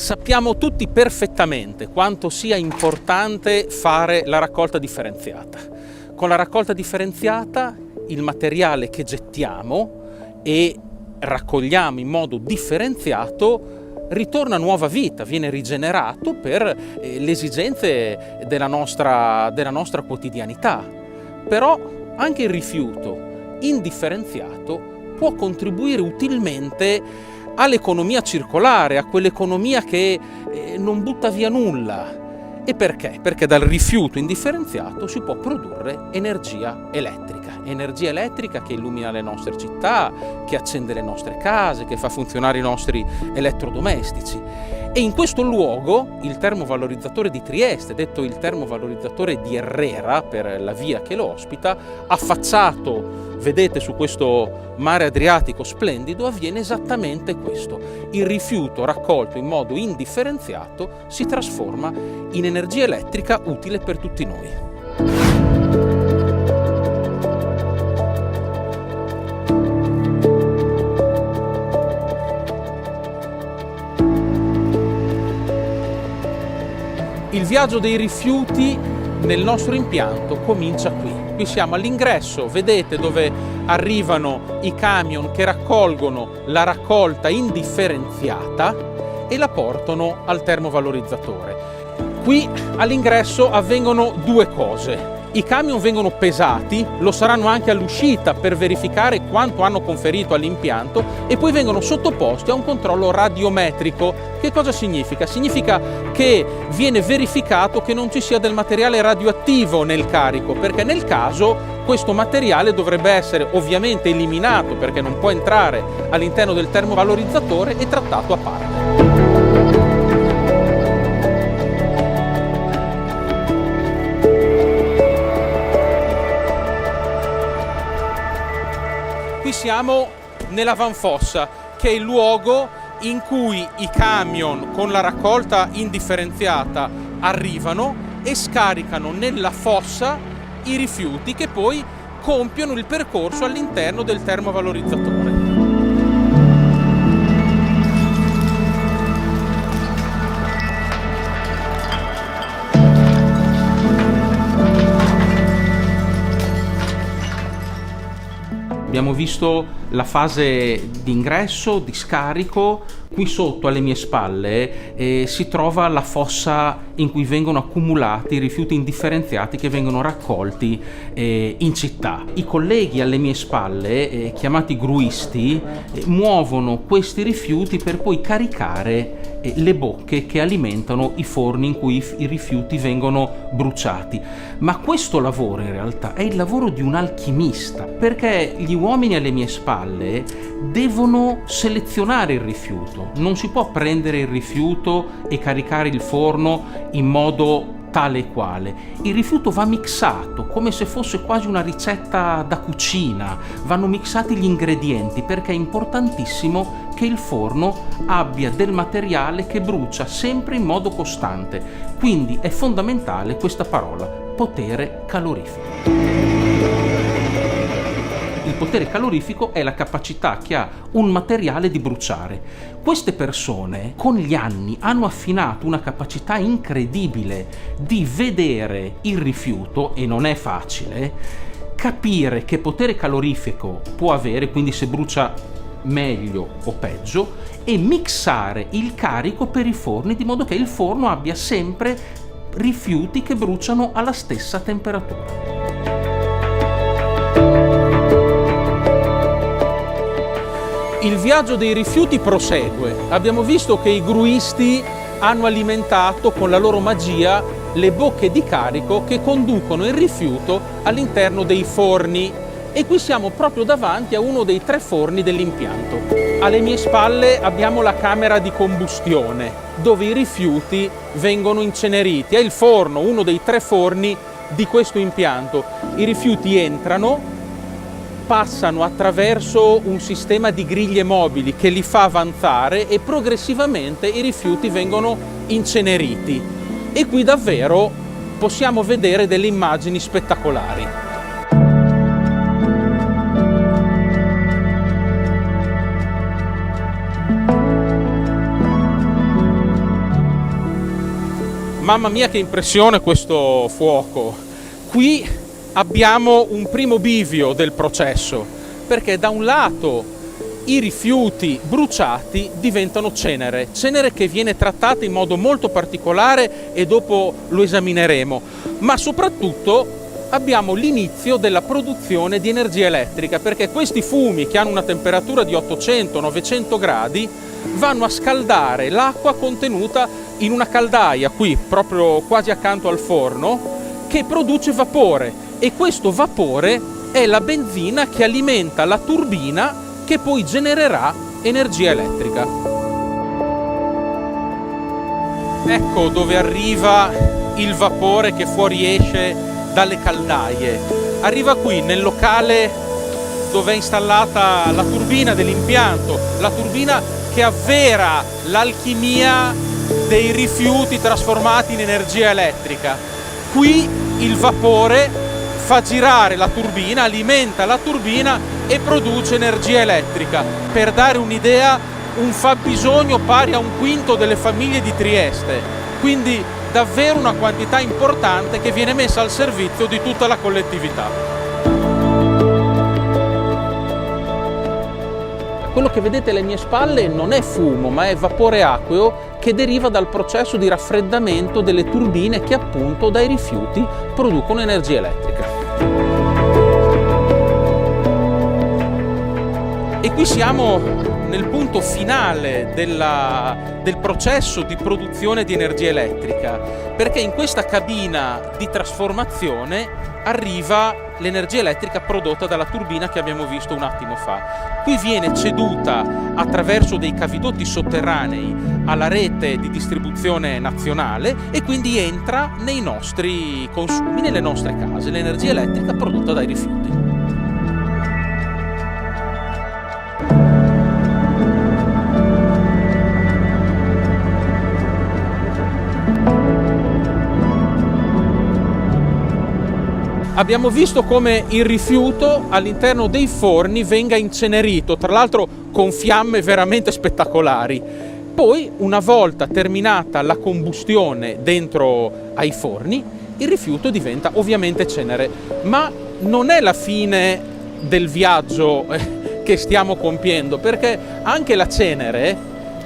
Sappiamo tutti perfettamente quanto sia importante fare la raccolta differenziata. Con la raccolta differenziata il materiale che gettiamo e raccogliamo in modo differenziato ritorna a nuova vita, viene rigenerato per le esigenze della nostra quotidianità. Però anche il rifiuto indifferenziato può contribuire utilmente all'economia circolare, a quell'economia che non butta via nulla. E perché? Perché dal rifiuto indifferenziato si può produrre energia elettrica che illumina le nostre città, che accende le nostre case, che fa funzionare i nostri elettrodomestici. E in questo luogo il termovalorizzatore di Trieste, detto il termovalorizzatore di Errera per la via che lo ospita, affacciato, vedete, su questo mare Adriatico splendido, avviene esattamente questo. Il rifiuto raccolto in modo indifferenziato si trasforma in energia elettrica utile per tutti noi. Il viaggio dei rifiuti nel nostro impianto comincia qui. Qui siamo all'ingresso, vedete dove arrivano i camion che raccolgono la raccolta indifferenziata e la portano al termovalorizzatore. Qui all'ingresso avvengono due cose. I camion vengono pesati, lo saranno anche all'uscita per verificare quanto hanno conferito all'impianto e poi vengono sottoposti a un controllo radiometrico. Che cosa significa? Significa che viene verificato che non ci sia del materiale radioattivo nel carico, perché nel caso questo materiale dovrebbe essere ovviamente eliminato perché non può entrare all'interno del termovalorizzatore e trattato a parte. Qui siamo nell'avanfossa, che è il luogo in cui i camion con la raccolta indifferenziata arrivano e scaricano nella fossa i rifiuti che poi compiono il percorso all'interno del termovalorizzatore. Abbiamo visto la fase di ingresso, di scarico. Qui sotto alle mie spalle si trova la fossa in cui vengono accumulati i rifiuti indifferenziati che vengono raccolti in città. I colleghi alle mie spalle, chiamati gruisti, muovono questi rifiuti per poi caricare le bocche che alimentano i forni in cui i rifiuti vengono bruciati. Ma questo lavoro in realtà è il lavoro di un alchimista, perché gli uomini alle mie spalle devono selezionare il rifiuto. Non si può prendere il rifiuto e caricare il forno in modo tale e quale. Il rifiuto va mixato come se fosse quasi una ricetta da cucina. Vanno mixati gli ingredienti perché è importantissimo che il forno abbia del materiale che brucia sempre in modo costante. Quindi è fondamentale questa parola, potere calorifico. Il potere calorifico è la capacità che ha un materiale di bruciare. Queste persone con gli anni hanno affinato una capacità incredibile di vedere il rifiuto, e non è facile, capire che potere calorifico può avere, quindi se brucia meglio o peggio, e mixare il carico per i forni di modo che il forno abbia sempre rifiuti che bruciano alla stessa temperatura. Il viaggio dei rifiuti prosegue. Abbiamo visto che i gruisti hanno alimentato con la loro magia le bocche di carico che conducono il rifiuto all'interno dei forni. E qui siamo proprio davanti a uno dei 3 forni dell'impianto. Alle mie spalle abbiamo la camera di combustione, dove i rifiuti vengono inceneriti. È il forno, uno dei 3 forni di questo impianto. I rifiuti entrano, passano attraverso un sistema di griglie mobili che li fa avanzare e progressivamente i rifiuti vengono inceneriti. E qui davvero possiamo vedere delle immagini spettacolari. Mamma mia che impressione questo fuoco! Qui abbiamo un primo bivio del processo, perché da un lato i rifiuti bruciati diventano cenere che viene trattata in modo molto particolare e dopo lo esamineremo, ma soprattutto abbiamo l'inizio della produzione di energia elettrica, perché questi fumi che hanno una temperatura di 800-900 gradi vanno a scaldare l'acqua contenuta in una caldaia qui proprio quasi accanto al forno, che produce vapore, e questo vapore è la benzina che alimenta la turbina che poi genererà energia elettrica. Ecco dove arriva il vapore che fuoriesce dalle caldaie. Arriva qui nel locale dove è installata la turbina dell'impianto, la turbina che avvera l'alchimia dei rifiuti trasformati in energia elettrica. Qui il vapore fa girare la turbina, alimenta la turbina e produce energia elettrica. Per dare un'idea, un fabbisogno pari a un quinto delle famiglie di Trieste, quindi davvero una quantità importante che viene messa al servizio di tutta la collettività. Quello che vedete alle mie spalle non è fumo, ma è vapore acqueo che deriva dal processo di raffreddamento delle turbine che appunto dai rifiuti producono energia elettrica. E qui siamo nel punto finale del processo di produzione di energia elettrica, perché in questa cabina di trasformazione arriva l'energia elettrica prodotta dalla turbina che abbiamo visto un attimo fa. Qui viene ceduta attraverso dei cavidotti sotterranei alla rete di distribuzione nazionale e quindi entra nei nostri consumi, nelle nostre case, l'energia elettrica prodotta dai rifiuti. Abbiamo visto come il rifiuto all'interno dei forni venga incenerito, tra l'altro con fiamme veramente spettacolari. Poi, una volta terminata la combustione dentro ai forni, il rifiuto diventa ovviamente cenere. Ma non è la fine del viaggio che stiamo compiendo, perché anche la cenere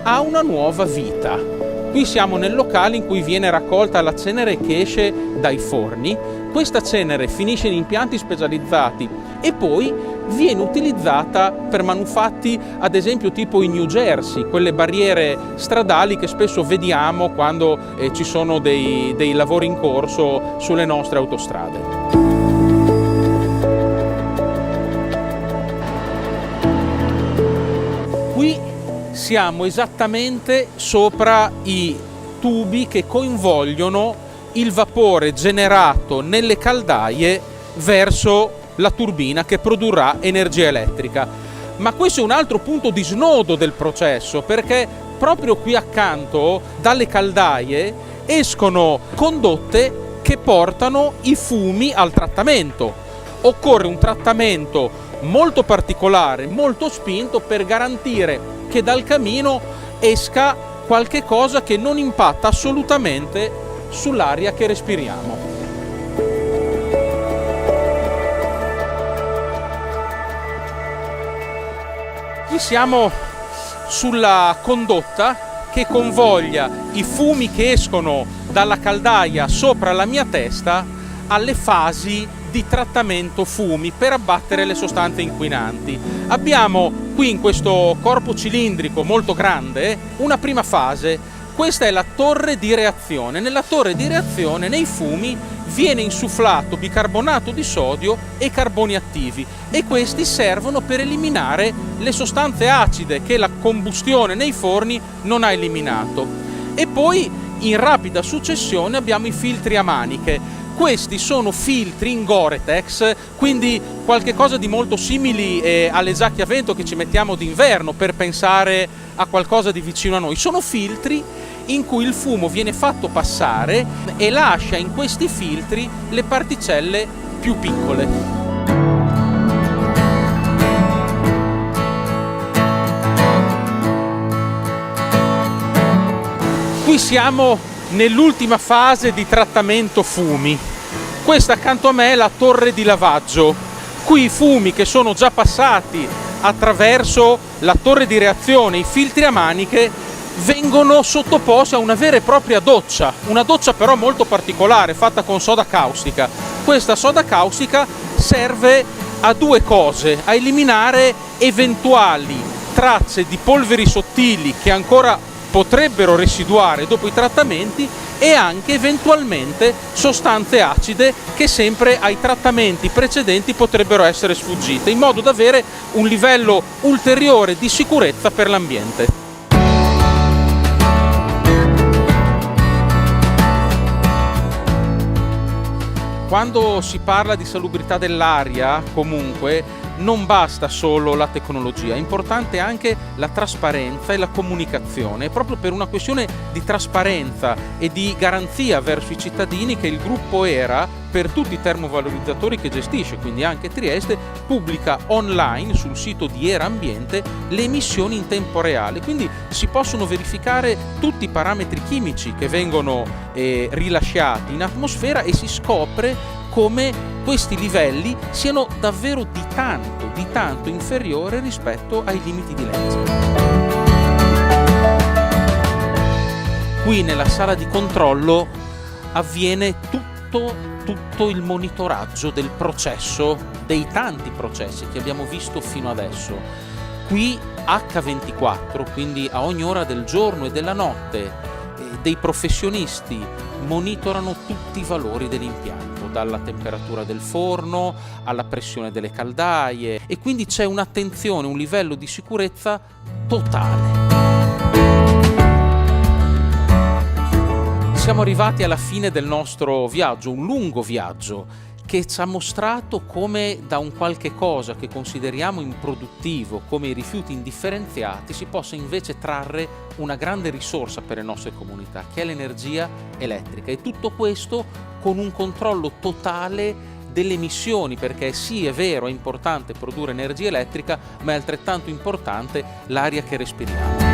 ha una nuova vita. Qui siamo nel locale in cui viene raccolta la cenere che esce dai forni. Questa cenere finisce in impianti specializzati e poi viene utilizzata per manufatti, ad esempio tipo in New Jersey, quelle barriere stradali che spesso vediamo quando ci sono dei lavori in corso sulle nostre autostrade. Qui siamo esattamente sopra i tubi che convogliono il vapore generato nelle caldaie verso la turbina che produrrà energia elettrica. Ma questo è un altro punto di snodo del processo, perché proprio qui accanto dalle caldaie escono condotte che portano i fumi al trattamento. Occorre un trattamento molto particolare, molto spinto per garantire che dal camino esca qualche cosa che non impatta assolutamente sull'aria che respiriamo. Qui siamo sulla condotta che convoglia i fumi che escono dalla caldaia sopra la mia testa alle fasi di trattamento fumi per abbattere le sostanze inquinanti. Abbiamo qui in questo corpo cilindrico molto grande una prima fase. Questa è la torre di reazione. Nella torre di reazione, nei fumi, viene insufflato bicarbonato di sodio e carboni attivi e questi servono per eliminare le sostanze acide che la combustione nei forni non ha eliminato. E poi, in rapida successione, abbiamo i filtri a maniche. Questi sono filtri in Gore-Tex, quindi qualche cosa di molto simili alle giacche a vento che ci mettiamo d'inverno per pensare a qualcosa di vicino a noi. Sono filtri in cui il fumo viene fatto passare e lascia in questi filtri le particelle più piccole. Qui siamo nell'ultima fase di trattamento fumi. Questa accanto a me è la torre di lavaggio. Qui i fumi che sono già passati attraverso la torre di reazione, i filtri a maniche, vengono sottoposti a una vera e propria doccia, una doccia però molto particolare, fatta con soda caustica. Questa soda caustica serve a due cose: a eliminare eventuali tracce di polveri sottili che ancora potrebbero residuare dopo i trattamenti, e anche eventualmente sostanze acide che sempre ai trattamenti precedenti potrebbero essere sfuggite, in modo da avere un livello ulteriore di sicurezza per l'ambiente. Quando si parla di salubrità dell'aria, comunque, non basta solo la tecnologia, è importante anche la trasparenza e la comunicazione. È proprio per una questione di trasparenza e di garanzia verso i cittadini che il gruppo ERA, per tutti i termovalorizzatori che gestisce, quindi anche Trieste, pubblica online sul sito di ERA Ambiente le emissioni in tempo reale. Quindi si possono verificare tutti i parametri chimici che vengono rilasciati in atmosfera e si scopre come questi livelli siano davvero di tanto inferiore rispetto ai limiti di legge. Qui nella sala di controllo avviene tutto il monitoraggio del processo, dei tanti processi che abbiamo visto fino adesso. Qui H24, quindi a ogni ora del giorno e della notte, dei professionisti monitorano tutti i valori dell'impianto, dalla temperatura del forno alla pressione delle caldaie, e quindi c'è un'attenzione, un livello di sicurezza totale. Siamo arrivati alla fine del nostro viaggio, un lungo viaggio che ci ha mostrato come da un qualche cosa che consideriamo improduttivo, come i rifiuti indifferenziati, si possa invece trarre una grande risorsa per le nostre comunità, che è l'energia elettrica. E tutto questo con un controllo totale delle emissioni, perché sì, è vero, è importante produrre energia elettrica, ma è altrettanto importante l'aria che respiriamo.